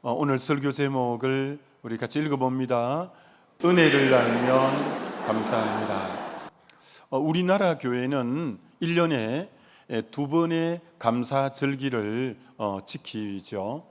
오늘 설교 제목을 우리 같이 읽어봅니다. 은혜를 알면 감사합니다. 우리나라 교회는 1년에 두 번의 감사절기를 지키죠.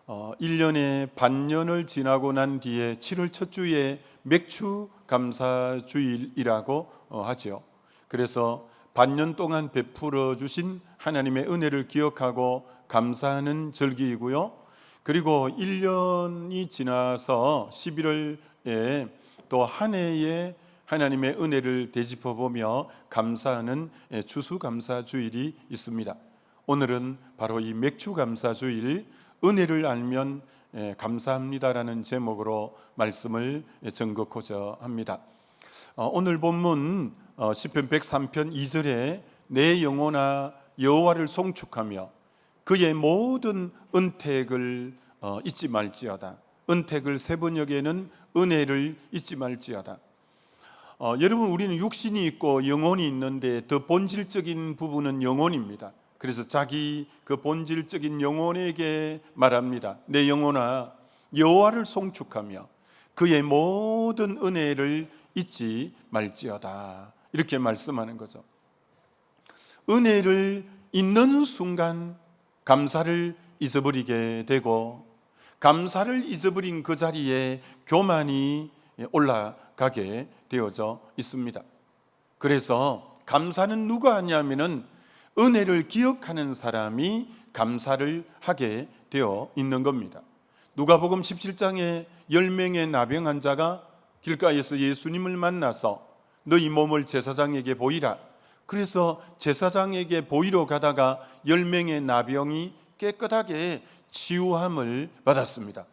1년에 반년을 지나고 난 뒤에 7월 첫 주에 맥주 감사주일이라고 하죠. 그래서 반년 동안 베풀어 주신 하나님의 은혜를 기억하고 감사하는 절기이고요. 그리고 1년이 지나서 11월에 또 한 해의 하나님의 은혜를 되짚어 보며 감사하는 추수감사주일이 있습니다. 오늘은 바로 이 맥주감사주일, 은혜를 알면 감사합니다라는 제목으로 말씀을 전곡하고자 합니다. 오늘 본문 시편 103편 2절에 내 영혼아 여호와를 송축하며 그의 모든 은택을 잊지 말지어다. 은택을 세 번역에는 은혜를 잊지 말지어다. 여러분, 우리는 육신이 있고 영혼이 있는데 더 본질적인 부분은 영혼입니다. 그래서 자기 그 본질적인 영혼에게 말합니다. 내 영혼아 여호와를 송축하며 그의 모든 은혜를 잊지 말지어다. 이렇게 말씀하는 거죠. 은혜를 잊는 순간 감사를 잊어버리게 되고, 감사를 잊어버린 그 자리에 교만이 올라가게 되어져 있습니다. 그래서 감사는 누가 하냐면은 은혜를 기억하는 사람이 감사를 하게 되어 있는 겁니다. 누가복음 17장에 10명의 나병 환자가 길가에서 예수님을 만나서 너희 몸을 제사장에게 보이라. 그래서 제사장에게 보이러 가다가 10명의 나병이 깨끗하게 치유함을 받았습니다.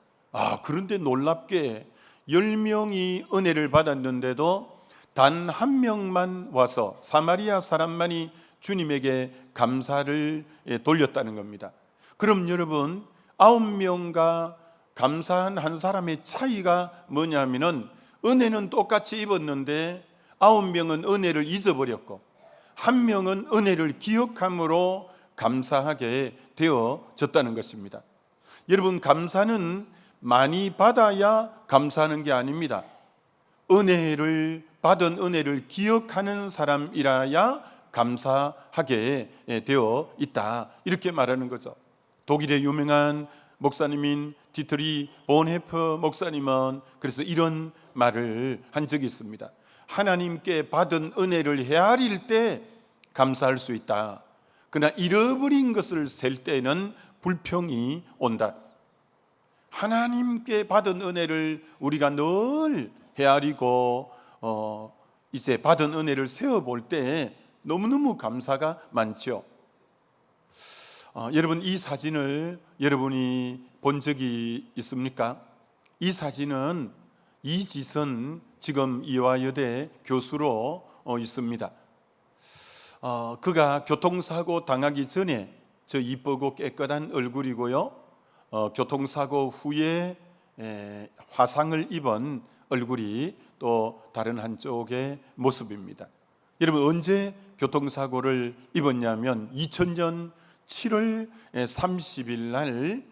그런데 놀랍게 10명이 은혜를 받았는데도 단 한 명만 와서 사마리아 사람만이 주님에게 감사를 돌렸다는 겁니다. 그럼 여러분, 9명과 감사한 한 사람의 차이가 뭐냐면은 은혜는 똑같이 입었는데 9명은 은혜를 잊어버렸고 한 명은 은혜를 기억함으로 감사하게 되어졌다는 것입니다. 여러분, 감사는 많이 받아야 감사하는 게 아닙니다. 은혜를 받은 은혜를 기억하는 사람이라야 감사하게 되어 있다, 이렇게 말하는 거죠. 독일의 유명한 목사님인 디트리 본헤퍼 목사님은 그래서 이런 말을 한 적이 있습니다. 하나님께 받은 은혜를 헤아릴 때 감사할 수 있다. 그러나 잃어버린 것을 셀 때는 불평이 온다. 하나님께 받은 은혜를 우리가 늘 헤아리고 이제 받은 은혜를 세어볼 때 너무너무 감사가 많죠. 여러분, 이 사진을 여러분이 본 적이 있습니까? 이 사진은 이지선 지금 이화여대 교수로 있습니다. 그가 교통사고 당하기 전에 저 이쁘고 깨끗한 얼굴이고요, 교통사고 후에 화상을 입은 얼굴이 또 다른 한쪽의 모습입니다. 여러분, 언제 교통사고를 입었냐면 2000년 7월 30일 날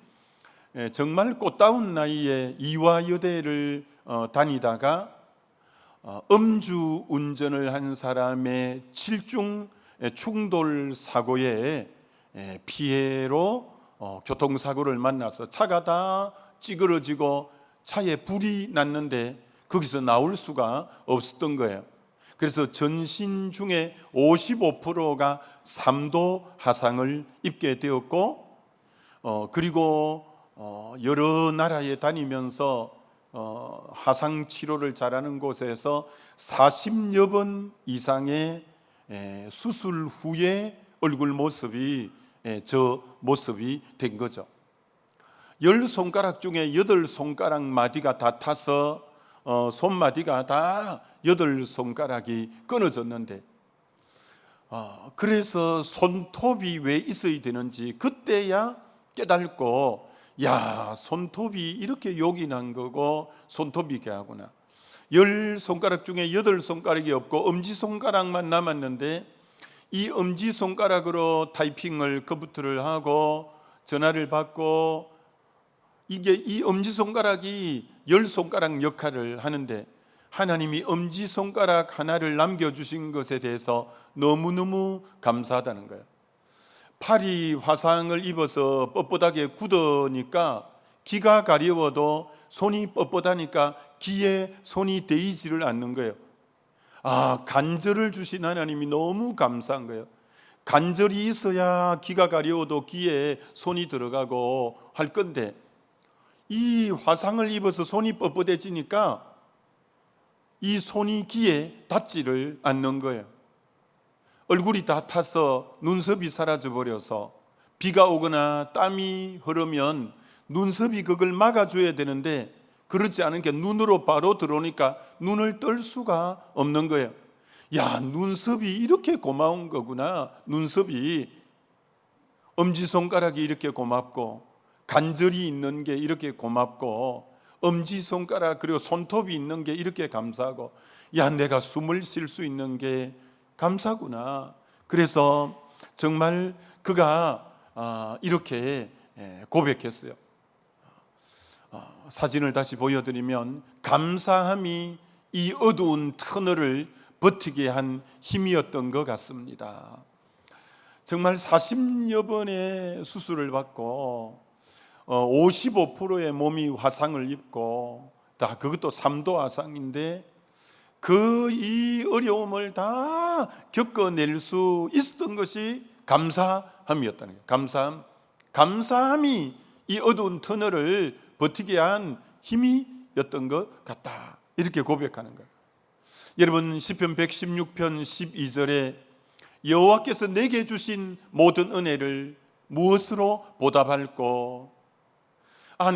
정말 꽃다운 나이에 이화여대를 다니다가 음주 운전을 한 사람의 7중 충돌 사고의 피해로 교통사고를 만나서 차가 다 찌그러지고 차에 불이 났는데 거기서 나올 수가 없었던 거예요. 그래서 전신 중에 55%가 3도 화상을 입게 되었고, 그리고 여러 나라에 다니면서 화상 치료를 잘하는 곳에서 40여 번 이상의 수술 후에 얼굴 모습이 저 모습이 된 거죠. 10손가락 중에 8손가락 마디가 다 타서 손마디가 다 8손가락이 끊어졌는데, 그래서 손톱이 왜 있어야 되는지 그때야 깨닫고, 손톱이 이렇게 요긴한 거고 손톱이 개하구나. 10손가락 중에 8손가락이 없고 엄지손가락만 남았는데, 이 엄지손가락으로 타이핑을, 컴퓨터를 하고 전화를 받고 이게 이 엄지손가락이 10손가락 역할을 하는데 하나님이 엄지손가락 하나를 남겨주신 것에 대해서 너무너무 감사하다는 거예요. 팔이 화상을 입어서 뻣뻣하게 굳으니까 기가 가려워도 손이 뻣뻣하니까 기에 손이 대이지를 않는 거예요. 간절을 주신 하나님이 너무 감사한 거예요. 간절이 있어야 기가 가려워도 기에 손이 들어가고 할 건데 이 화상을 입어서 손이 뻣뻣해지니까 이 손이 기에 닿지를 않는 거예요. 얼굴이 다 타서 눈썹이 사라져 버려서 비가 오거나 땀이 흐르면 눈썹이 그걸 막아줘야 되는데 그렇지 않은 게 눈으로 바로 들어오니까 눈을 뜰 수가 없는 거예요. 야, 눈썹이 이렇게 고마운 거구나. 눈썹이, 엄지손가락이 이렇게 고맙고 관절이 있는 게 이렇게 고맙고 엄지손가락 그리고 손톱이 있는 게 이렇게 감사하고 야, 내가 숨을 쉴 수 있는 게 감사구나. 그래서 정말 그가 이렇게 고백했어요. 사진을 다시 보여드리면 감사함이 이 어두운 터널을 버티게 한 힘이었던 것 같습니다. 정말 40여 번의 수술을 받고 55%의 몸이 화상을 입고 다 그것도 3도 화상인데 그 이 어려움을 다 겪어낼 수 있었던 것이 감사함이었다는 거예요. 감사함이 이 어두운 터널을 버티게 한 힘이었던 것 같다. 이렇게 고백하는 거예요. 여러분 시편 116편 12절에 여호와께서 내게 주신 모든 은혜를 무엇으로 보답할꼬?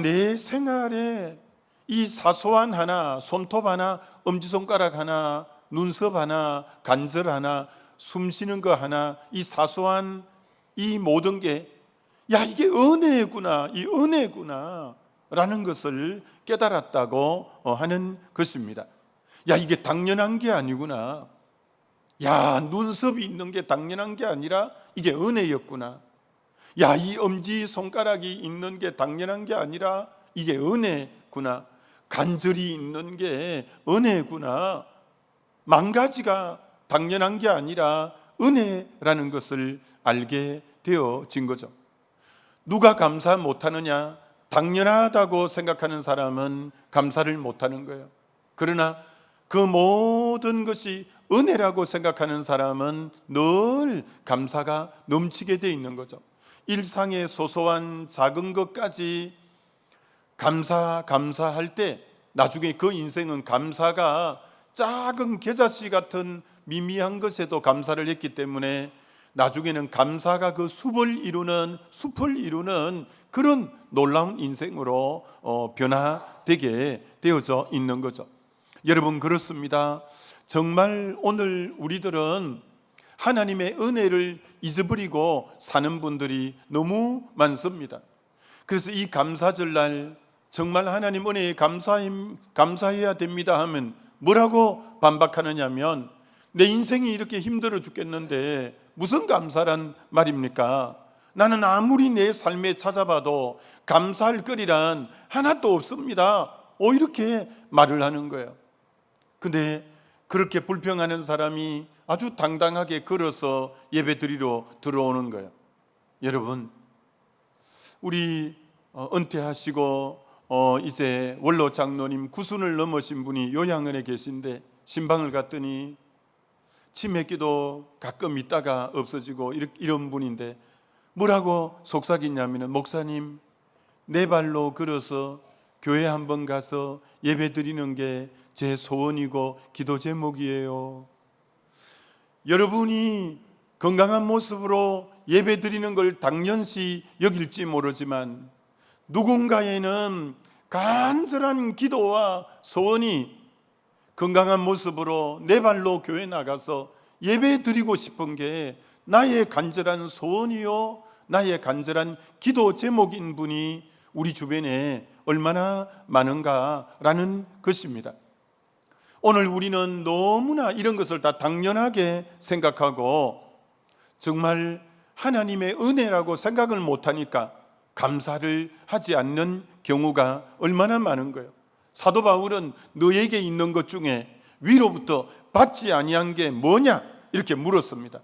내 생활에 이 사소한 하나, 손톱 하나, 엄지손가락 하나, 눈썹 하나, 관절 하나, 숨 쉬는 거 하나, 이 사소한 이 모든 게 이게 은혜구나, 이 은혜구나 라는 것을 깨달았다고 하는 것입니다. 이게 당연한 게 아니구나. 눈썹이 있는 게 당연한 게 아니라 이게 은혜였구나. 이 엄지손가락이 있는 게 당연한 게 아니라 이게 은혜구나. 관절이 있는 게 은혜구나. 만 가지가 당연한 게 아니라 은혜라는 것을 알게 되어진 거죠. 누가 감사 못하느냐? 당연하다고 생각하는 사람은 감사를 못하는 거예요. 그러나 그 모든 것이 은혜라고 생각하는 사람은 늘 감사가 넘치게 돼 있는 거죠. 일상의 소소한 작은 것까지 감사할 때 나중에 그 인생은 감사가 작은 겨자씨 같은 미미한 것에도 감사를 했기 때문에 나중에는 감사가 그 숲을 이루는 그런 놀라운 인생으로 변화되게 되어져 있는 거죠. 여러분 그렇습니다. 정말 오늘 우리들은 하나님의 은혜를 잊어버리고 사는 분들이 너무 많습니다. 그래서 이 감사절날 정말 하나님 은혜에 감사해야 됩니다 하면 뭐라고 반박하느냐면 내 인생이 이렇게 힘들어 죽겠는데 무슨 감사란 말입니까? 나는 아무리 내 삶에 찾아봐도 감사할 거리란 하나도 없습니다. 이렇게 말을 하는 거예요. 근데 그렇게 불평하는 사람이 아주 당당하게 걸어서 예배드리러 들어오는 거예요. 여러분 우리 은퇴하시고 이제 원로 장로님 90을 넘으신 분이 요양원에 계신데 신방을 갔더니 치매기도 가끔 있다가 없어지고 이런 분인데 뭐라고 속삭이냐면 목사님 내 발로 걸어서 교회 한번 가서 예배 드리는 게 제 소원이고 기도 제목이에요. 여러분이 건강한 모습으로 예배 드리는 걸 당연시 여길지 모르지만 누군가에는 간절한 기도와 소원이 건강한 모습으로 내 발로 교회 나가서 예배 드리고 싶은 게 나의 간절한 소원이요 나의 간절한 기도 제목인 분이 우리 주변에 얼마나 많은가라는 것입니다. 오늘 우리는 너무나 이런 것을 다 당연하게 생각하고 정말 하나님의 은혜라고 생각을 못하니까 감사를 하지 않는 경우가 얼마나 많은 거예요. 사도 바울은 너에게 있는 것 중에 위로부터 받지 아니한 게 뭐냐 이렇게 물었습니다.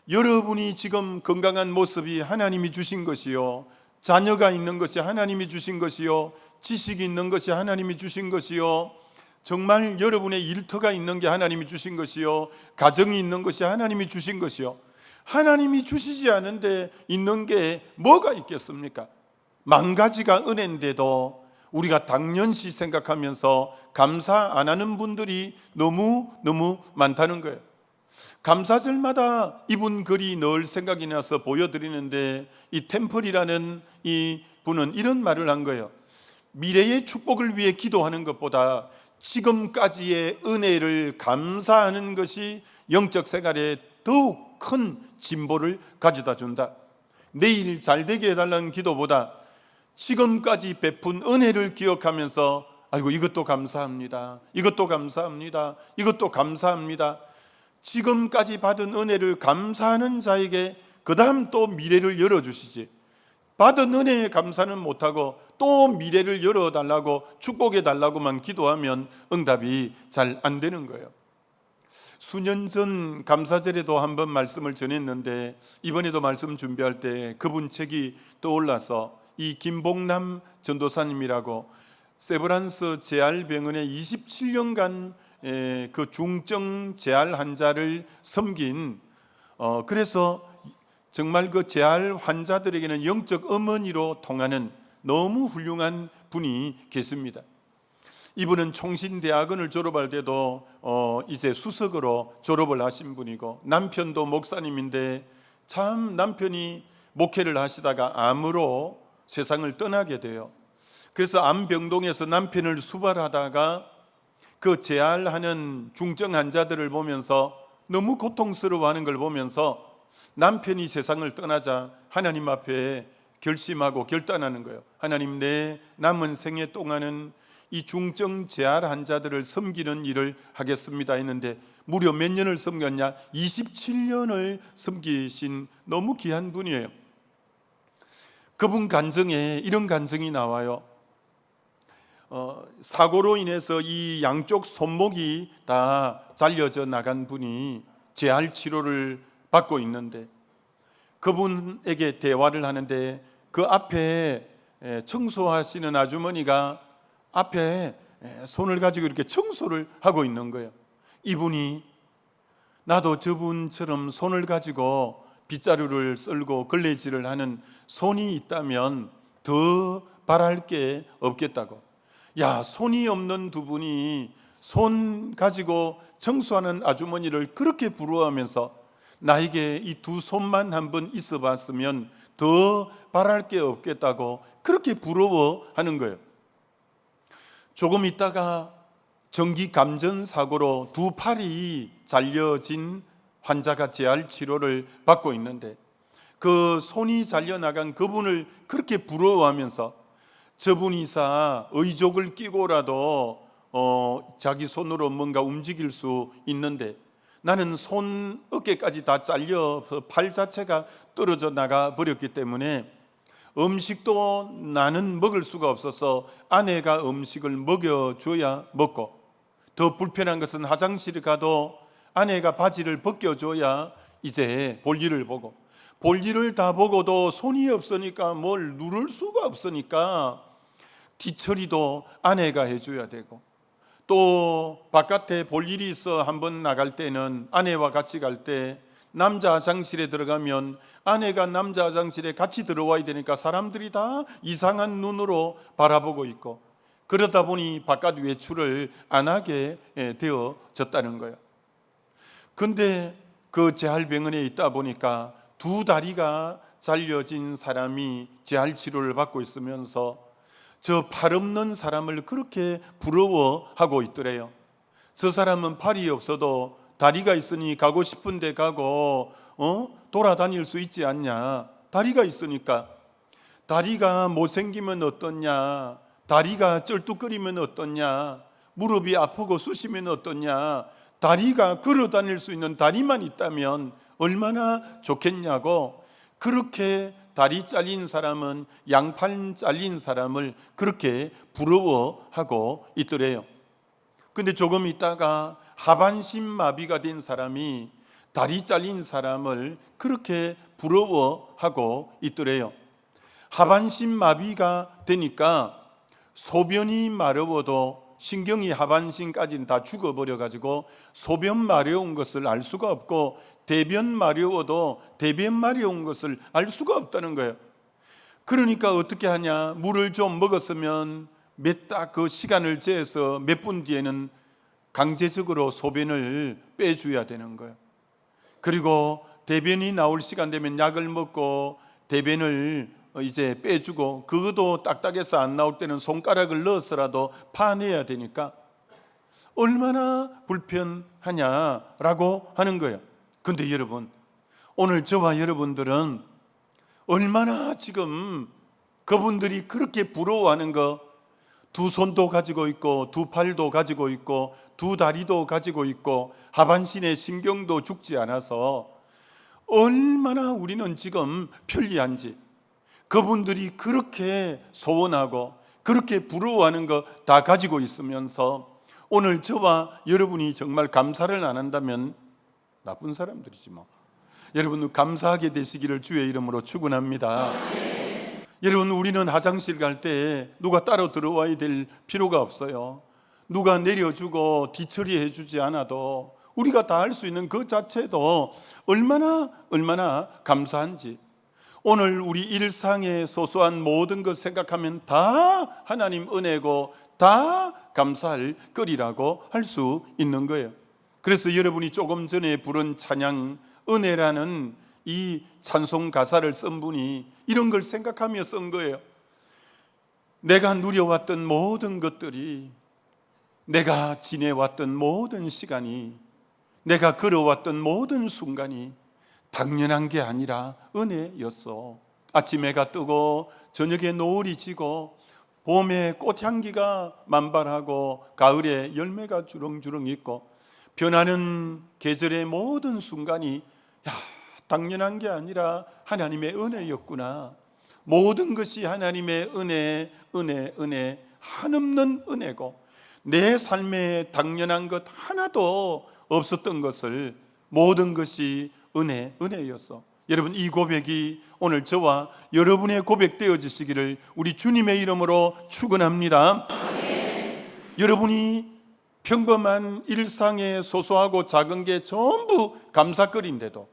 여러분이 지금 건강한 모습이 하나님이 주신 것이요, 자녀가 있는 것이 하나님이 주신 것이요, 지식이 있는 것이 하나님이 주신 것이요, 정말 여러분의 일터가 있는 게 하나님이 주신 것이요, 가정이 있는 것이 하나님이 주신 것이요, 하나님이 주시지 않은데 있는 게 뭐가 있겠습니까? 만 가지가 은혜인데도 우리가 당연시 생각하면서 감사 안 하는 분들이 너무 많다는 거예요. 감사절마다 이분 글이 늘 생각이 나서 보여드리는데, 이 템플이라는 이 분은 이런 말을 한 거예요. 미래의 축복을 위해 기도하는 것보다 지금까지의 은혜를 감사하는 것이 영적 생활에 더욱 큰 진보를 가져다 준다. 내일 잘 되게 해달라는 기도보다 지금까지 베푼 은혜를 기억하면서 아이고 이것도 감사합니다, 이것도 감사합니다, 이것도 감사합니다, 지금까지 받은 은혜를 감사하는 자에게 그 다음 또 미래를 열어주시지, 받은 은혜에 감사는 못하고 또 미래를 열어달라고 축복해달라고만 기도하면 응답이 잘 안 되는 거예요. 수년 전 감사절에도 한번 말씀을 전했는데 이번에도 말씀 준비할 때 그분 책이 떠올라서, 이 김봉남 전도사님이라고 세브란스 재활병원에 27년간 그 중증 재활 환자를 섬긴, 그래서 정말 그 재활 환자들에게는 영적 어머니로 통하는 너무 훌륭한 분이 계십니다. 이분은 총신대학원을 졸업할 때도 이제 수석으로 졸업을 하신 분이고, 남편도 목사님인데 참 남편이 목회를 하시다가 암으로 세상을 떠나게 돼요. 그래서 암병동에서 남편을 수발하다가 그 재활하는 중증 환자들을 보면서 너무 고통스러워하는 걸 보면서 남편이 세상을 떠나자 하나님 앞에 결심하고 결단하는 거예요. 하나님, 내 남은 생애 동안은 이 중증 재활 환자들을 섬기는 일을 하겠습니다 했는데, 무려 몇 년을 섬겼냐? 27년을 섬기신 너무 귀한 분이에요. 그분 간증에 이런 간증이 나와요. 사고로 인해서 이 양쪽 손목이 다 잘려져 나간 분이 재활 치료를 받고 있는데, 그분에게 대화를 하는데 그 앞에 청소하시는 아주머니가 앞에 손을 가지고 이렇게 청소를 하고 있는 거예요. 이분이 나도 저분처럼 손을 가지고 빗자루를 썰고 걸레질을 하는 손이 있다면 더 바랄 게 없겠다고. 야, 손이 없는 두 분이 손 가지고 청소하는 아주머니를 그렇게 부러워하면서 나에게 이 두 손만 한번 있어 봤으면 더 바랄 게 없겠다고 그렇게 부러워하는 거예요. 조금 있다가 전기 감전 사고로 두 팔이 잘려진 환자가 재활 치료를 받고 있는데, 그 손이 잘려나간 그분을 그렇게 부러워하면서 저분이사 의족을 끼고라도 자기 손으로 뭔가 움직일 수 있는데 나는 손 어깨까지 다 잘려서 팔 자체가 떨어져 나가 버렸기 때문에 음식도 나는 먹을 수가 없어서 아내가 음식을 먹여줘야 먹고, 더 불편한 것은 화장실에 가도 아내가 바지를 벗겨줘야 이제 볼일을 보고, 볼일을 다 보고도 손이 없으니까 뭘 누를 수가 없으니까 뒤처리도 아내가 해줘야 되고, 또 바깥에 볼일이 있어 한번 나갈 때는 아내와 같이 갈 때 남자 화장실에 들어가면 아내가 남자 화장실에 같이 들어와야 되니까 사람들이 다 이상한 눈으로 바라보고 있고, 그러다 보니 바깥 외출을 안 하게 되어졌다는 거예요. 근데 그 재활병원에 있다 보니까 두 다리가 잘려진 사람이 재활 치료를 받고 있으면서 저 팔 없는 사람을 그렇게 부러워하고 있더래요. 저 사람은 팔이 없어도 다리가 있으니 가고 싶은 데 가고 돌아다닐 수 있지 않냐. 다리가 있으니까. 다리가 못생기면 어떻냐, 다리가 쩔뚝거리면 어떻냐, 무릎이 아프고 쑤시면 어떻냐, 다리가 걸어 다닐 수 있는 다리만 있다면 얼마나 좋겠냐고 그렇게 다리 잘린 사람은 양팔 잘린 사람을 그렇게 부러워하고 있더래요. 근데 조금 있다가 하반신 마비가 된 사람이 다리 잘린 사람을 그렇게 부러워하고 있더래요. 하반신 마비가 되니까 소변이 마려워도 신경이 하반신까지는 다 죽어버려가지고 소변 마려운 것을 알 수가 없고 대변 마려워도 대변 마려운 것을 알 수가 없다는 거예요. 그러니까 어떻게 하냐, 물을 좀 먹었으면 딱 그 시간을 재서 몇 분 뒤에는 강제적으로 소변을 빼줘야 되는 거예요. 그리고 대변이 나올 시간 되면 약을 먹고 대변을 이제 빼주고, 그것도 딱딱해서 안 나올 때는 손가락을 넣어서라도 파내야 되니까 얼마나 불편하냐라고 하는 거예요. 근데 여러분, 오늘 저와 여러분들은 얼마나 지금 그분들이 그렇게 부러워하는 거, 두 손도 가지고 있고 두 팔도 가지고 있고 두 다리도 가지고 있고 하반신의 신경도 죽지 않아서 얼마나 우리는 지금 편리한지, 그분들이 그렇게 소원하고 그렇게 부러워하는 거 다 가지고 있으면서 오늘 저와 여러분이 정말 감사를 안 한다면 나쁜 사람들이지 뭐. 여러분, 감사하게 되시기를 주의 이름으로 축원합니다. 여러분, 우리는 화장실 갈 때 누가 따로 들어와야 될 필요가 없어요. 누가 내려주고 뒤처리해 주지 않아도 우리가 다 할 수 있는 그 자체도 얼마나 감사한지. 오늘 우리 일상의 소소한 모든 것 생각하면 다 하나님 은혜고 다 감사할 거리라고 할 수 있는 거예요. 그래서 여러분이 조금 전에 부른 찬양, 은혜라는 이 찬송 가사를 쓴 분이 이런 걸 생각하며 쓴 거예요. 내가 누려왔던 모든 것들이, 내가 지내왔던 모든 시간이, 내가 걸어왔던 모든 순간이 당연한 게 아니라 은혜였어. 아침에 해가 뜨고 저녁에 노을이 지고 봄에 꽃향기가 만발하고 가을에 열매가 주렁주렁 있고 변하는 계절의 모든 순간이 당연한 게 아니라 하나님의 은혜였구나. 모든 것이 하나님의 은혜, 한없는 은혜고 내 삶에 당연한 것 하나도 없었던 것을 모든 것이 은혜였어. 여러분, 이 고백이 오늘 저와 여러분의 고백 되어지시기를 우리 주님의 이름으로 축원합니다. 여러분이 평범한 일상의 소소하고 작은 게 전부 감사거리인데도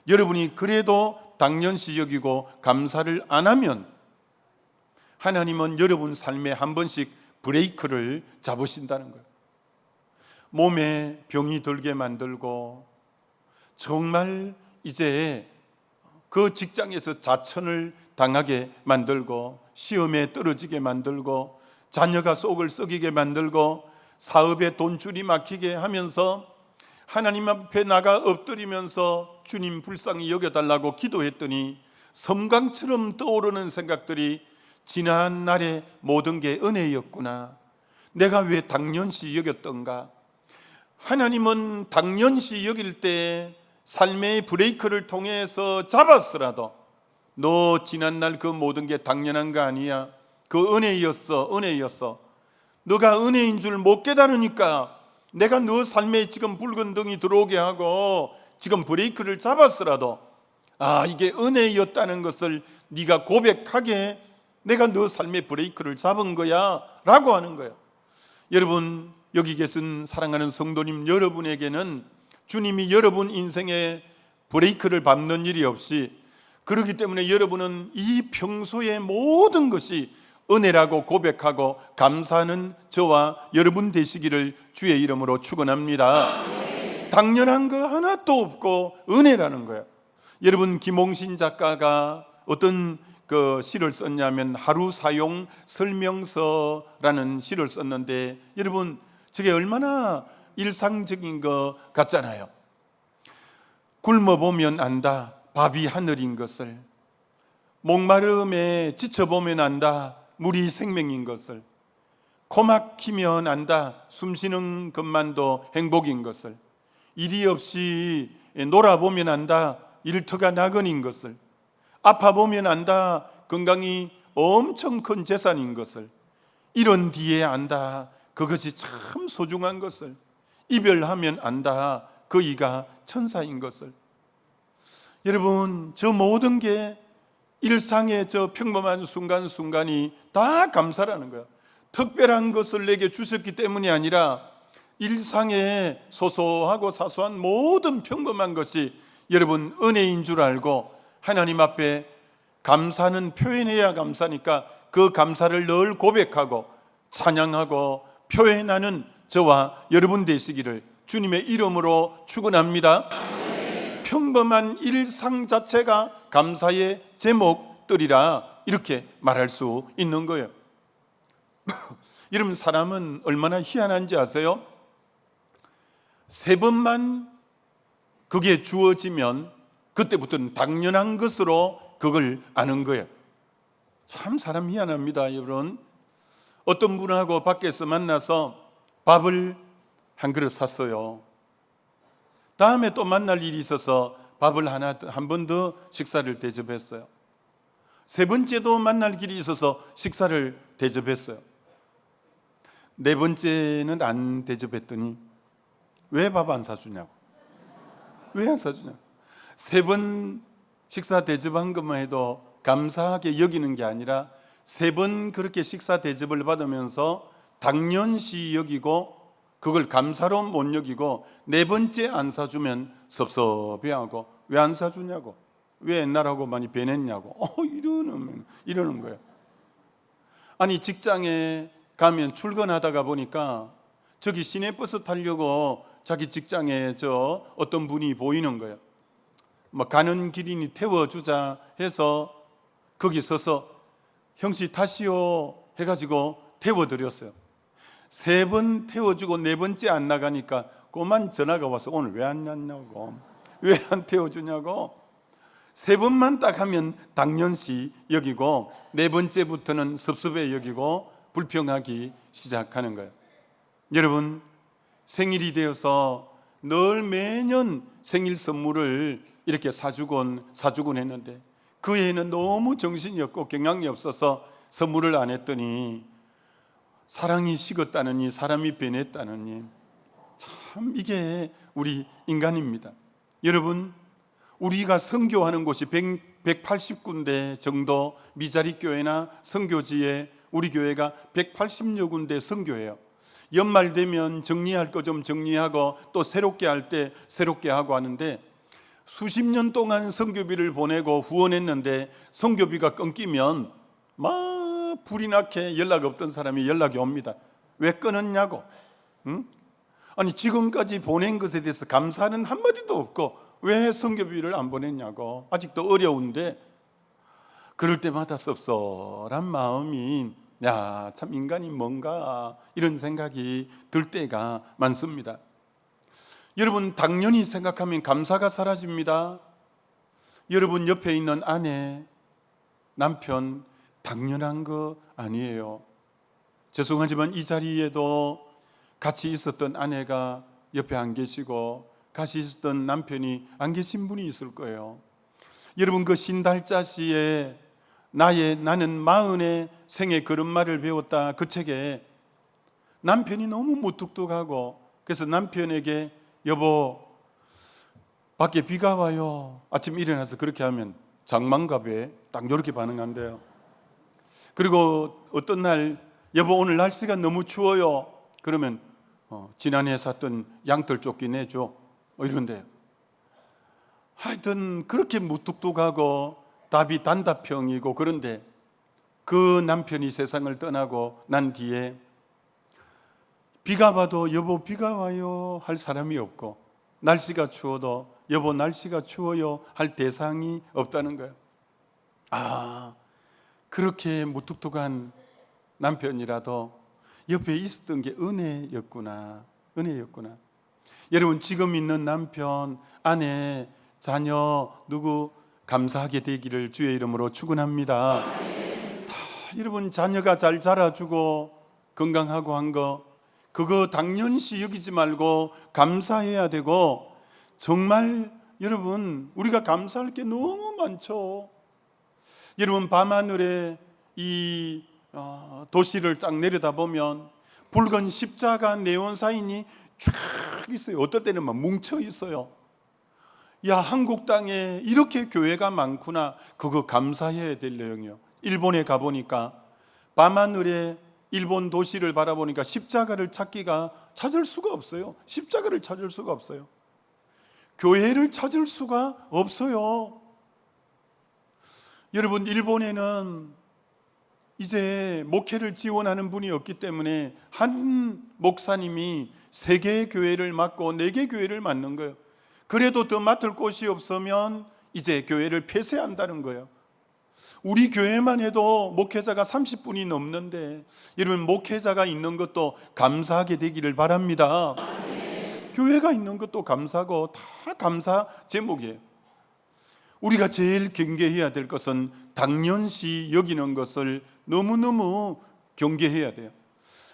여러분이 그래도 당연시 여기고 감사를 안 하면 하나님은 여러분 삶에 한 번씩 브레이크를 잡으신다는 거예요. 몸에 병이 들게 만들고 정말 이제 그 직장에서 자천을 당하게 만들고 시험에 떨어지게 만들고 자녀가 속을 썩이게 만들고 사업에 돈줄이 막히게 하면서 하나님 앞에 나가 엎드리면서 주님 불쌍히 여겨달라고 기도했더니 섬광처럼 떠오르는 생각들이 지난 날의 모든 게 은혜였구나. 내가 왜 당연시 여겼던가. 하나님은 당연시 여길 때 삶의 브레이크를 통해서 잡았으라도 너 지난날 그 모든 게 당연한 거 아니야. 그 은혜였어. 너가 은혜인 줄 못 깨달으니까 내가 너 삶에 지금 붉은 등이 들어오게 하고 지금 브레이크를 잡았으라도 이게 은혜였다는 것을 네가 고백하게 내가 너 삶의 브레이크를 잡은 거야 라고 하는 거예요. 여러분, 여기 계신 사랑하는 성도님 여러분에게는 주님이 여러분 인생에 브레이크를 밟는 일이 없이, 그렇기 때문에 여러분은 이 평소의 모든 것이 은혜라고 고백하고 감사하는 저와 여러분 되시기를 주의 이름으로 축원합니다. 당연한 거 하나도 없고 은혜라는 거예요. 여러분, 김홍신 작가가 어떤 그 시를 썼냐면 하루 사용 설명서라는 시를 썼는데, 여러분 저게 얼마나 일상적인 것 같잖아요. 굶어보면 안다 밥이 하늘인 것을, 목마름에 지쳐보면 안다 물이 생명인 것을, 코막히면 안다 숨쉬는 것만도 행복인 것을, 일이 없이 놀아보면 안다 일터가 낙원인 것을, 아파보면 안다. 건강이 엄청 큰 재산인 것을. 이런 뒤에 안다. 그것이 참 소중한 것을. 이별하면 안다. 그 이가 천사인 것을. 여러분, 저 모든 게 일상의 저 평범한 순간순간이 다 감사라는 거야. 특별한 것을 내게 주셨기 때문이 아니라 일상의 소소하고 사소한 모든 평범한 것이 여러분 은혜인 줄 알고 하나님 앞에 감사는 표현해야 감사니까 그 감사를 늘 고백하고 찬양하고 표현하는 저와 여러분 되시기를 주님의 이름으로 축원합니다. 평범한 일상 자체가 감사의 제목들이라 이렇게 말할 수 있는 거예요. 여러분, 사람은 얼마나 희한한지 아세요? 세 번만 그게 주어지면 그때부터는 당연한 것으로 그걸 아는 거예요. 참 사람 희한합니다, 여러분. 어떤 분하고 밖에서 만나서 밥을 한 그릇 샀어요. 다음에 또 만날 일이 있어서 밥을 한 번 더 식사를 대접했어요. 세 번째도 만날 길이 있어서 식사를 대접했어요. 네 번째는 안 대접했더니 왜 밥 안 사주냐고. 왜 안 사주냐고. 세 번 식사 대접한 것만 해도 감사하게 여기는 게 아니라 세 번 그렇게 식사 대접을 받으면서 당연시 여기고 그걸 감사로 못 여기고 네 번째 안 사주면 섭섭해하고 왜 안 사주냐고, 왜 옛날하고 많이 변했냐고 이러는 거예요. 아니, 직장에 가면 출근하다가 보니까 저기 시내버스 타려고 자기 직장에 저 어떤 분이 보이는 거예요. 뭐 가는 길이니 태워주자 해서 거기 서서 형씨 타시오 해가지고 태워드렸어요. 세 번 태워주고 네 번째 안 나가니까 그만 전화가 와서 오늘 왜 안 났냐고, 왜 안 태워주냐고. 세 번만 딱 하면 당연시 여기고 네 번째부터는 섭섭해 여기고 불평하기 시작하는 거예요. 여러분, 생일이 되어서 늘 매년 생일 선물을 이렇게 사주곤 했는데 그 해에는 너무 정신이 없고 경향이 없어서 선물을 안 했더니 사랑이 식었다느니 사람이 변했다느니 참 이게 우리 인간입니다. 여러분, 우리가 선교하는 곳이 180군데 정도 미자리 교회나 선교지에 우리 교회가 180여 군데 선교해요. 연말 되면 정리할 거 좀 정리하고 또 새롭게 할 때 새롭게 하고 하는데 수십 년 동안 선교비를 보내고 후원했는데 선교비가 끊기면 막 불이 나게 연락 없던 사람이 연락이 옵니다. 왜 끊었냐고. 응? 아니, 지금까지 보낸 것에 대해서 감사는 한마디도 없고 왜 선교비를 안 보냈냐고. 아직도 어려운데 그럴 때마다 섭섭한 마음이 야, 참 인간이 뭔가 이런 생각이 들 때가 많습니다. 여러분, 당연히 생각하면 감사가 사라집니다. 여러분 옆에 있는 아내, 남편 당연한 거 아니에요. 죄송하지만 이 자리에도 같이 있었던 아내가 옆에 안 계시고 같이 있었던 남편이 안 계신 분이 있을 거예요. 여러분, 그 신달자시의 나는 마흔의 생애 걸음마를 배웠다 그 책에 남편이 너무 무뚝뚝하고 그래서 남편에게 여보 밖에 비가 와요. 아침 일어나서 그렇게 하면 장만갑에 딱 이렇게 반응한대요. 그리고 어떤 날 여보 오늘 날씨가 너무 추워요. 그러면 지난해 샀던 양털조끼 내줘 이런대요. 하여튼 그렇게 무뚝뚝하고 답이 단답형이고 그런데 그 남편이 세상을 떠나고 난 뒤에 비가 와도 여보 비가 와요 할 사람이 없고 날씨가 추워도 여보 날씨가 추워요 할 대상이 없다는 거예요. 아, 그렇게 무뚝뚝한 남편이라도 옆에 있었던 게 은혜였구나. 여러분, 지금 있는 남편, 아내, 자녀 누구 감사하게 되기를 주의 이름으로 축원합니다. 여러분, 자녀가 잘 자라주고 건강하고 한 거 그거 당연시 여기지 말고 감사해야 되고 정말 여러분 우리가 감사할 게 너무 많죠. 여러분, 밤하늘에 이 도시를 딱 내려다보면 붉은 십자가 네온 사인이 쫙 있어요. 어떨 때는 막 뭉쳐 있어요. 야, 한국 땅에 이렇게 교회가 많구나. 그거 감사해야 될 내용이에요. 일본에 가보니까 밤하늘에 일본 도시를 바라보니까 십자가를 찾을 수가 없어요. 십자가를 찾을 수가 없어요. 교회를 찾을 수가 없어요. 여러분, 일본에는 이제 목회를 지원하는 분이 없기 때문에 한 목사님이 3개의 교회를 맡고 4개 교회를 맡는 거예요. 그래도 더 맡을 곳이 없으면 이제 교회를 폐쇄한다는 거예요. 우리 교회만 해도 목회자가 30분이 넘는데, 여러분, 목회자가 있는 것도 감사하게 되기를 바랍니다. 교회가 있는 것도 감사고 다 감사 제목이에요. 우리가 제일 경계해야 될 것은 당연시 여기는 것을 너무너무 경계해야 돼요.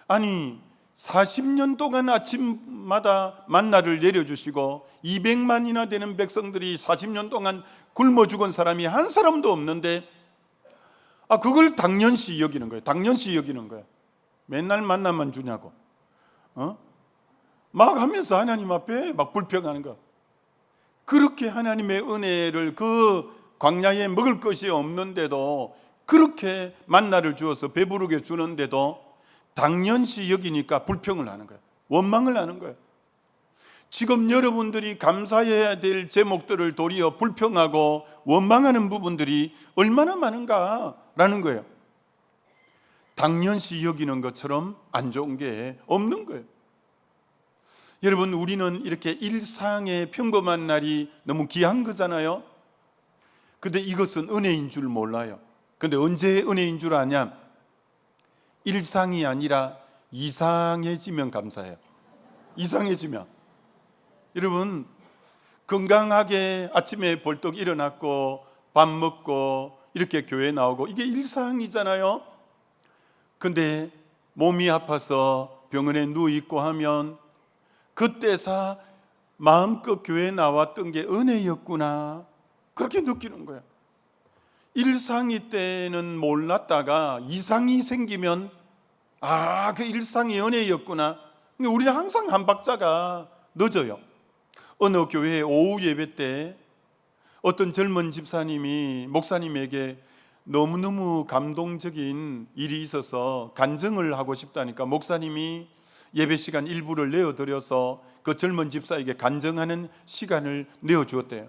아니, 40년 동안 아침마다 만나를 내려주시고 200만이나 되는 백성들이 40년 동안 굶어 죽은 사람이 한 사람도 없는데 그걸 당연시 여기는 거예요. 당연시 여기는 거예요. 맨날 만나만 주냐고. 막 하면서 하나님 앞에 막 불평하는 거. 그렇게 하나님의 은혜를 그 광야에 먹을 것이 없는데도 그렇게 만나를 주어서 배부르게 주는데도 당연시 여기니까 불평을 하는 거예요. 원망을 하는 거예요. 지금 여러분들이 감사해야 될 제목들을 도리어 불평하고 원망하는 부분들이 얼마나 많은가라는 거예요. 당연시 여기는 것처럼 안 좋은 게 없는 거예요. 여러분, 우리는 이렇게 일상의 평범한 날이 너무 귀한 거잖아요. 근데 이것은 은혜인 줄 몰라요. 근데 언제 은혜인 줄 아냐? 일상이 아니라 이상해지면 감사해요. 이상해지면. 여러분, 건강하게 아침에 벌떡 일어났고 밥 먹고 이렇게 교회 나오고 이게 일상이잖아요. 근데 몸이 아파서 병원에 누워있고 하면 그때사 마음껏 교회에 나왔던 게 은혜였구나, 그렇게 느끼는 거예요. 일상이 때는 몰랐다가 이상이 생기면 그 일상이 은혜였구나. 근데 우리는 항상 한 박자가 늦어요. 어느 교회 오후 예배 때 어떤 젊은 집사님이 목사님에게 너무너무 감동적인 일이 있어서 간증을 하고 싶다니까 목사님이 예배 시간 일부를 내어드려서 그 젊은 집사에게 간증하는 시간을 내어주었대요.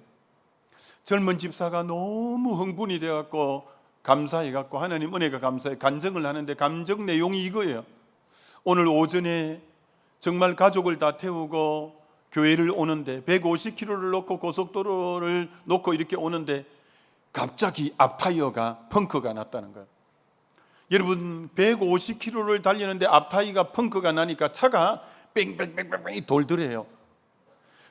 젊은 집사가 너무 흥분이 되어갖고 감사해갖고 하나님 은혜가 감사해 간증을 하는데, 감정 내용이 이거예요. 오늘 오전에 정말 가족을 다 태우고 교회를 오는데 150km를 놓고 고속도로를 놓고 이렇게 오는데 갑자기 앞타이어가 펑크가 났다는 거예요. 여러분, 150km를 달리는데 앞타이어가 펑크가 나니까 차가 뺑뺑뺑뺑 돌더래요.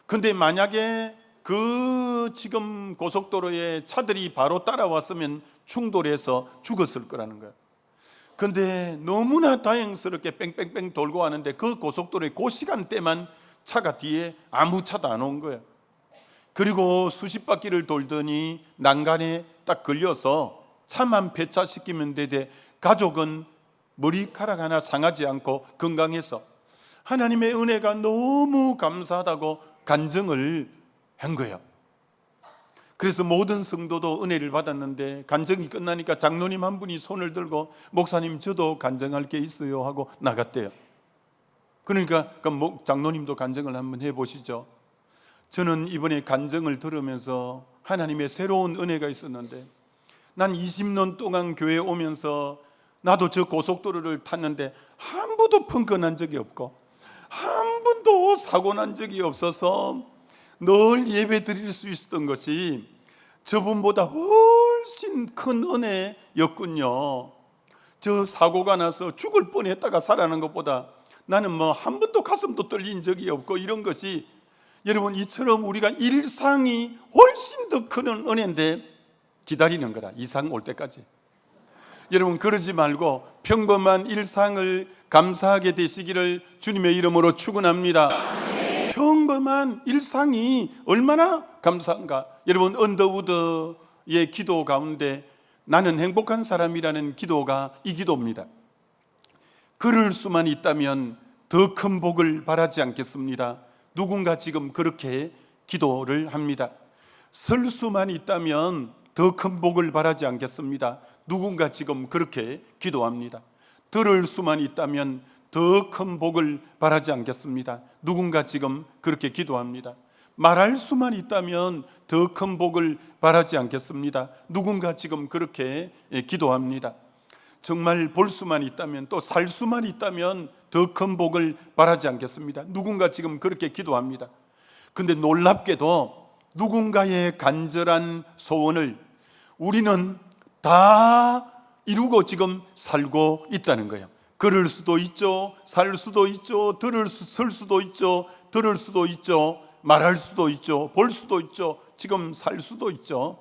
근데 만약에 그 지금 고속도로에 차들이 바로 따라왔으면 충돌해서 죽었을 거라는 거예요. 근데 너무나 다행스럽게 뺑뺑뺑 돌고 하는데 그 고속도로에 그 시간대만 차가 뒤에 아무 차도 안 온 거예요. 그리고 수십 바퀴를 돌더니 난간에 딱 걸려서 차만 폐차시키면 되되 가족은 머리카락 하나 상하지 않고 건강해서 하나님의 은혜가 너무 감사하다고 간증을 한 거예요. 그래서 모든 성도도 은혜를 받았는데 간증이 끝나니까 장로님 한 분이 손을 들고 목사님, 저도 간증할 게 있어요 하고 나갔대요. 그러니까 장로님도 간증을 한번 해보시죠. 저는 이번에 간증을 들으면서 하나님의 새로운 은혜가 있었는데, 난 20년 동안 교회에 오면서 나도 저 고속도로를 탔는데 한 번도 펑크 난 적이 없고 한 번도 사고 난 적이 없어서 늘 예배 드릴 수 있었던 것이 저분보다 훨씬 큰 은혜였군요. 저 사고가 나서 죽을 뻔했다가 살아난 것보다 나는 한 번도 가슴도 떨린 적이 없고 이런 것이, 여러분, 이처럼 우리가 일상이 훨씬 더 큰 은혜인데 기다리는 거라, 이상 올 때까지. 여러분, 그러지 말고 평범한 일상을 감사하게 되시기를 주님의 이름으로 축원합니다. 평범한 일상이 얼마나 감사한가. 여러분, 언더우드의 기도 가운데 나는 행복한 사람이라는 기도가 이 기도입니다. 그럴 수만 있다면 더 큰 복을 바라지 않겠습니다. 누군가 지금 그렇게 기도를 합니다. 설 수만 있다면 더 큰 복을 바라지 않겠습니다. 누군가 지금 그렇게 기도합니다. 들을 수만 있다면 더 큰 복을 바라지 않겠습니다. 누군가 지금 그렇게 기도합니다. 말할 수만 있다면 더 큰 복을 바라지 않겠습니다. 누군가 지금 그렇게 기도합니다. 정말 볼 수만 있다면, 또 살 수만 있다면 더 큰 복을 바라지 않겠습니다. 누군가 지금 그렇게 기도합니다. 근데 놀랍게도 누군가의 간절한 소원을 우리는 다 이루고 지금 살고 있다는 거예요. 걸을 수도 있죠, 살 수도 있죠, 설 수도 있죠, 들을 수도 있죠, 말할 수도 있죠, 볼 수도 있죠, 지금 살 수도 있죠.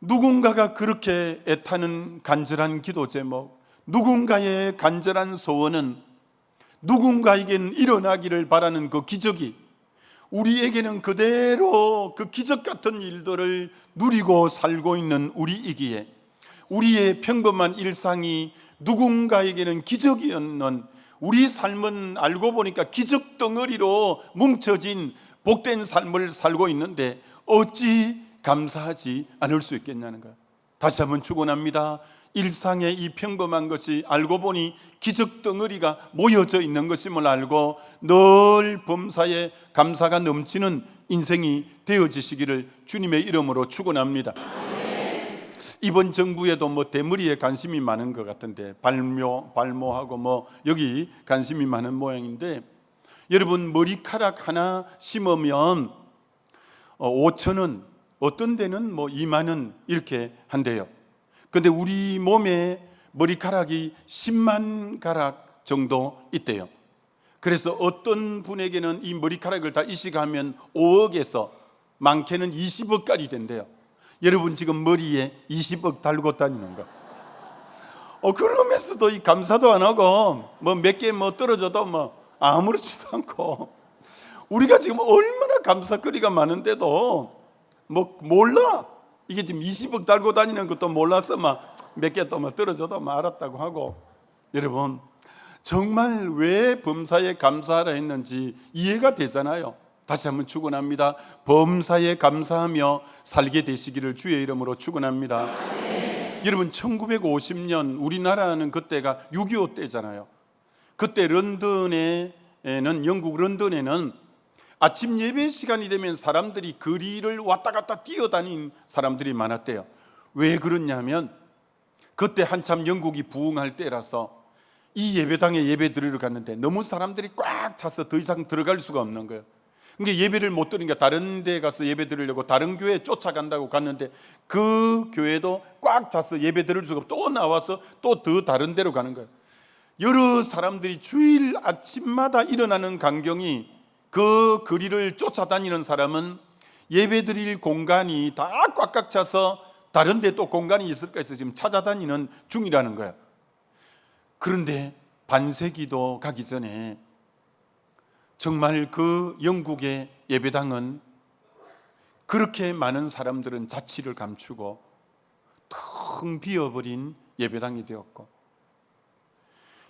누군가가 그렇게 애타는 간절한 기도 제목, 누군가의 간절한 소원은 누군가에게는 일어나기를 바라는 그 기적이 우리에게는 그대로 그 기적 같은 일들을 누리고 살고 있는 우리이기에, 우리의 평범한 일상이 누군가에게는 기적이었는 우리 삶은 알고 보니까 기적 덩어리로 뭉쳐진 복된 삶을 살고 있는데 어찌 감사하지 않을 수 있겠냐는 거예요. 다시 한번 축원합니다. 일상의 이 평범한 것이 알고 보니 기적 덩어리가 모여져 있는 것임을 알고 늘 범사에 감사가 넘치는 인생이 되어지시기를 주님의 이름으로 축원합니다. 이번 정부에도 뭐 대머리에 관심이 많은 것 같은데, 발모하고 뭐 여기 관심이 많은 모양인데, 여러분 머리카락 하나 심으면 5,000원, 어떤 데는 뭐 2만 원 이렇게 한대요. 근데 우리 몸에 머리카락이 10만 가락 정도 있대요. 그래서 어떤 분에게는 이 머리카락을 다 이식하면 5억에서 많게는 20억까지 된대요. 여러분 지금 머리에 20억 달고 다니는 거. 그러면서도 이 감사도 안 하고 뭐 몇 개 뭐 떨어져도 뭐 아무렇지도 않고, 우리가 지금 얼마나 감사거리가 많은데도 뭐 몰라. 이게 지금 20억 달고 다니는 것도 몰라서 막 몇 개 또 뭐 떨어져도 뭐 알았다고 하고. 여러분 정말 왜 범사에 감사하라 했는지 이해가 되잖아요. 다시 한번 축원합니다. 범사에 감사하며 살게 되시기를 주의 이름으로 축원합니다. 여러분 1950년 우리나라는 그때가 6.25 때잖아요. 그때 영국 런던에는 아침 예배 시간이 되면 사람들이 거리를 왔다 갔다 뛰어다닌 사람들이 많았대요. 왜 그러냐면 그때 한참 영국이 부흥할 때라서 이 예배당에 예배 드리러 갔는데 너무 사람들이 꽉 차서 더 이상 들어갈 수가 없는 거예요. 그러니까 예배를 못 드리니까 다른 데 가서 예배 드리려고 다른 교회에 쫓아간다고 갔는데 그 교회도 꽉 차서 예배 드릴 수가 없고 또 나와서 또 더 다른 데로 가는 거예요. 여러 사람들이 주일 아침마다 일어나는 광경이, 그 거리를 쫓아다니는 사람은 예배 드릴 공간이 다 꽉꽉 차서 다른 데 또 공간이 있을까 해서 지금 찾아다니는 중이라는 거예요. 그런데 반세기도 가기 전에 정말 그 영국의 예배당은 그렇게 많은 사람들은 자취를 감추고 텅 비어버린 예배당이 되었고,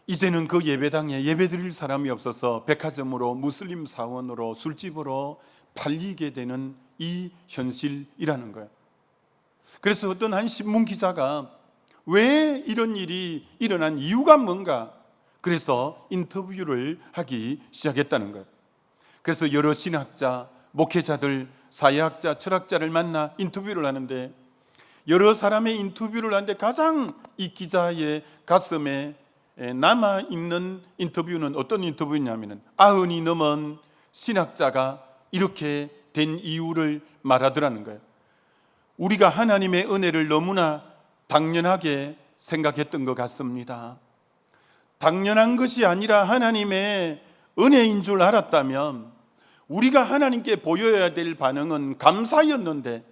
이제는 그 예배당에 예배드릴 사람이 없어서 백화점으로, 무슬림 사원으로, 술집으로 팔리게 되는 이 현실이라는 거예요. 그래서 어떤 한 신문 기자가 왜 이런 일이 일어난 이유가 뭔가, 그래서 인터뷰를 하기 시작했다는 거예요. 그래서 여러 신학자, 목회자들, 사회학자, 철학자를 만나 인터뷰를 하는데, 여러 사람의 인터뷰를 하는데 가장 이 기자의 가슴에 남아있는 인터뷰는 어떤 인터뷰냐면 90이 넘은 신학자가 이렇게 된 이유를 말하더라는 거예요. 우리가 하나님의 은혜를 너무나 당연하게 생각했던 것 같습니다. 당연한 것이 아니라 하나님의 은혜인 줄 알았다면 우리가 하나님께 보여야 될 반응은 감사였는데,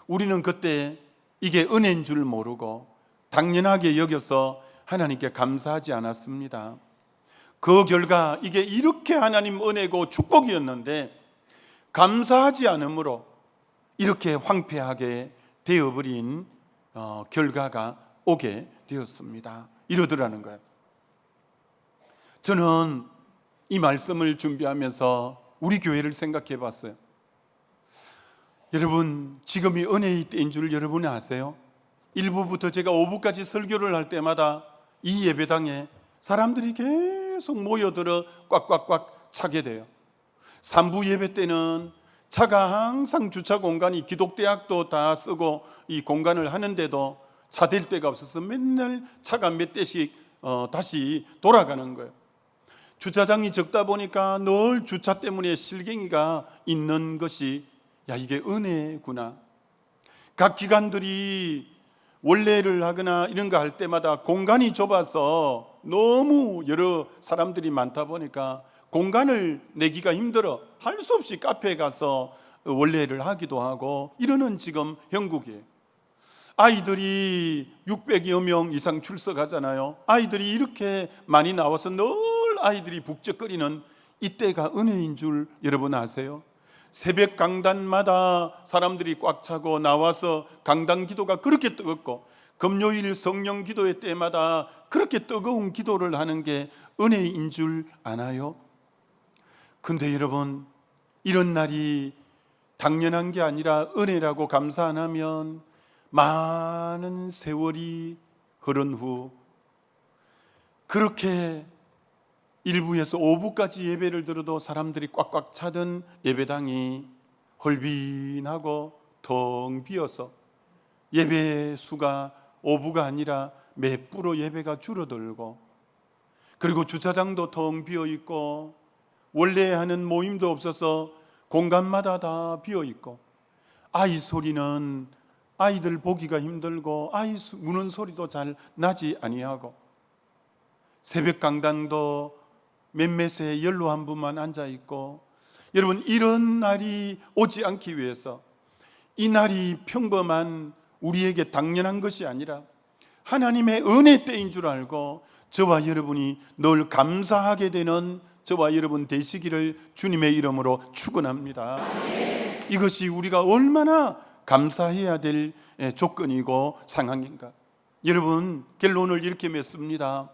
우리는 그때 이게 은혜인 줄 모르고 당연하게 여겨서 하나님께 감사하지 않았습니다. 그 결과 이게 이렇게 하나님 은혜고 축복이었는데 감사하지 않으므로 이렇게 황폐하게 되어버린 결과가 오게 되었습니다. 이러더라는 거예요. 저는 이 말씀을 준비하면서 우리 교회를 생각해 봤어요. 여러분, 지금이 은혜의 때인 줄 여러분이 아세요? 1부부터 제가 5부까지 설교를 할 때마다 이 예배당에 사람들이 계속 모여들어 꽉꽉꽉 차게 돼요. 3부 예배 때는 차가 항상 주차 공간이 기독대학도 다 쓰고 이 공간을 하는데도 차 댈 데가 없어서 맨날 차가 몇 대씩 다시 돌아가는 거예요. 주차장이 적다 보니까 늘 주차 때문에 실갱이가 있는 것이 이게 은혜구나. 각 기관들이 원래를 하거나 이런 거 할 때마다 공간이 좁아서 너무 여러 사람들이 많다 보니까 공간을 내기가 힘들어 할 수 없이 카페에 가서 원래를 하기도 하고 이러는 지금 형국이에요. 아이들이 600여 명 이상 출석하잖아요. 아이들이 이렇게 많이 나와서 늘 아이들이 북적거리는 이때가 은혜인 줄 여러분 아세요? 새벽 강단마다 사람들이 꽉 차고 나와서 강단 기도가 그렇게 뜨겁고 금요일 성령 기도회 때마다 그렇게 뜨거운 기도를 하는 게 은혜인 줄 아나요? 근데 여러분, 이런 날이 당연한 게 아니라 은혜라고 감사 안 하면 많은 세월이 흐른 후 그렇게 1부에서 5부까지 예배를 들어도 사람들이 꽉꽉 차던 예배당이 헐빈하고 텅 비어서 예배 수가 5부가 아니라 몇 부로 예배가 줄어들고, 그리고 주차장도 텅 비어 있고 원래 하는 모임도 없어서 공간마다 다 비어 있고, 아이 소리는 아이들 보기가 힘들고 아이 우는 소리도 잘 나지 아니하고, 새벽 강단도 몇몇에 열로 한 분만 앉아 있고. 여러분, 이런 날이 오지 않기 위해서, 이 날이 평범한 우리에게 당연한 것이 아니라 하나님의 은혜 때인 줄 알고 저와 여러분이 늘 감사하게 되는 저와 여러분 되시기를 주님의 이름으로 축원합니다. 이것이 우리가 얼마나 감사해야 될 조건이고 상황인가. 여러분, 결론을 이렇게 맺습니다.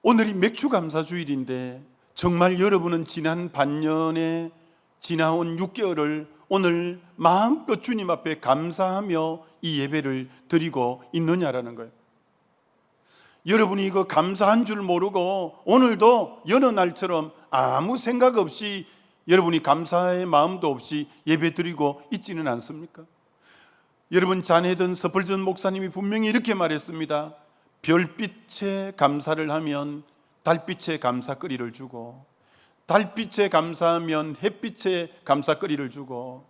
오늘이 맥주 감사 주일인데 정말 여러분은 지난 반년에 지나온 6개월을 오늘 마음껏 주님 앞에 감사하며 이 예배를 드리고 있느냐라는 거예요. 여러분이 이거 감사한 줄 모르고 오늘도 여느 날처럼 아무 생각 없이 여러분이 감사의 마음도 없이 예배 드리고 있지는 않습니까? 여러분, 자네든 서펄전 목사님이 분명히 이렇게 말했습니다. 별빛에 감사를 하면 달빛에 감사거리를 주고, 달빛에 감사하면 햇빛에 감사거리를 주고,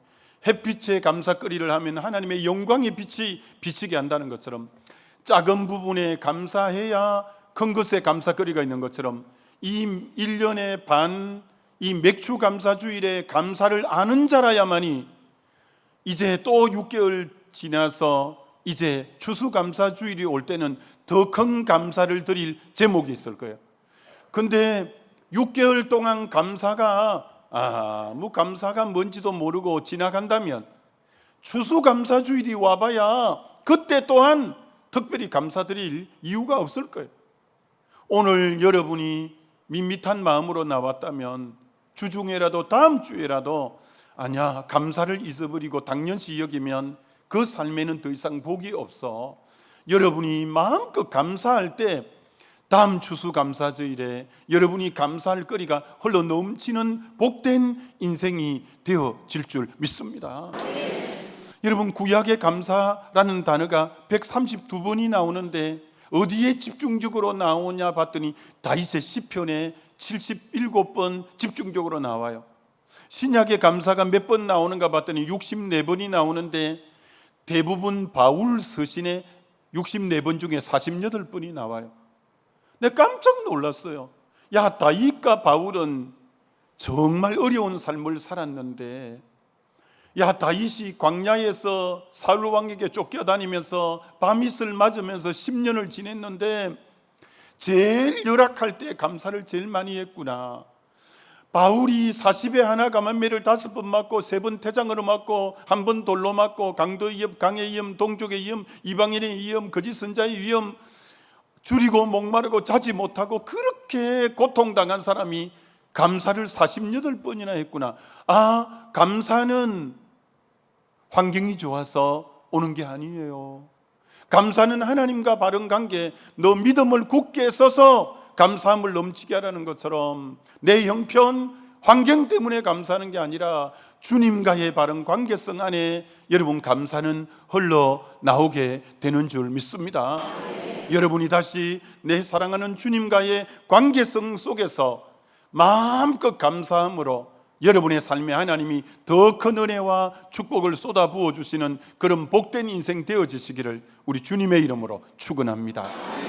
햇빛에 감사거리를 하면 하나님의 영광의 빛이 비치게 한다는 것처럼, 작은 부분에 감사해야 큰 것에 감사거리가 있는 것처럼 이 1년의 반, 이 맥주 감사주일에 감사를 아는 자라야만이 이제 또 6개월 지나서 이제 추수감사주일이 올 때는 더 큰 감사를 드릴 제목이 있을 거예요. 근데 6개월 동안 감사가 감사가 뭔지도 모르고 지나간다면 추수감사주일이 와봐야 그때 또한 특별히 감사드릴 이유가 없을 거예요. 오늘 여러분이 밋밋한 마음으로 나왔다면 주중에라도 다음 주에라도 아니야, 감사를 잊어버리고 당연시 여기면 그 삶에는 더 이상 복이 없어. 여러분이 마음껏 감사할 때 다음 추수감사주일에 여러분이 감사할 거리가 흘러 넘치는 복된 인생이 되어질 줄 믿습니다. 여러분, 구약의 감사라는 단어가 132번이 나오는데 어디에 집중적으로 나오냐 봤더니 다윗의 시편에 77번 집중적으로 나와요. 신약의 감사가 몇 번 나오는가 봤더니 64번이 나오는데 대부분 바울 서신에 64번 중에 48번이 나와요. 내가 깜짝 놀랐어요. 다윗과 바울은 정말 어려운 삶을 살았는데, 다윗이 광야에서 사울 왕에게 쫓겨다니면서 밤이슬 맞으면서 10년을 지냈는데 제일 열악할 때 감사를 제일 많이 했구나. 바울이 40에 하나 감한매를 5번 맞고 3번 태장으로 맞고 1번 돌로 맞고 강도의 위험, 강의 위험, 동족의 위험, 이방인의 위험, 거짓 선자의 위험, 줄이고 목마르고 자지 못하고 그렇게 고통당한 사람이 감사를 48번이나 했구나. 아, 감사는 환경이 좋아서 오는 게 아니에요. 감사는 하나님과 바른 관계, 너 믿음을 굳게 서서 감사함을 넘치게 하라는 것처럼 내 형편, 환경 때문에 감사하는 게 아니라 주님과의 바른 관계성 안에 여러분 감사는 흘러나오게 되는 줄 믿습니다. 여러분이 다시 내 사랑하는 주님과의 관계성 속에서 마음껏 감사함으로 여러분의 삶에 하나님이 더 큰 은혜와 축복을 쏟아부어 주시는 그런 복된 인생 되어지시기를 우리 주님의 이름으로 축원합니다.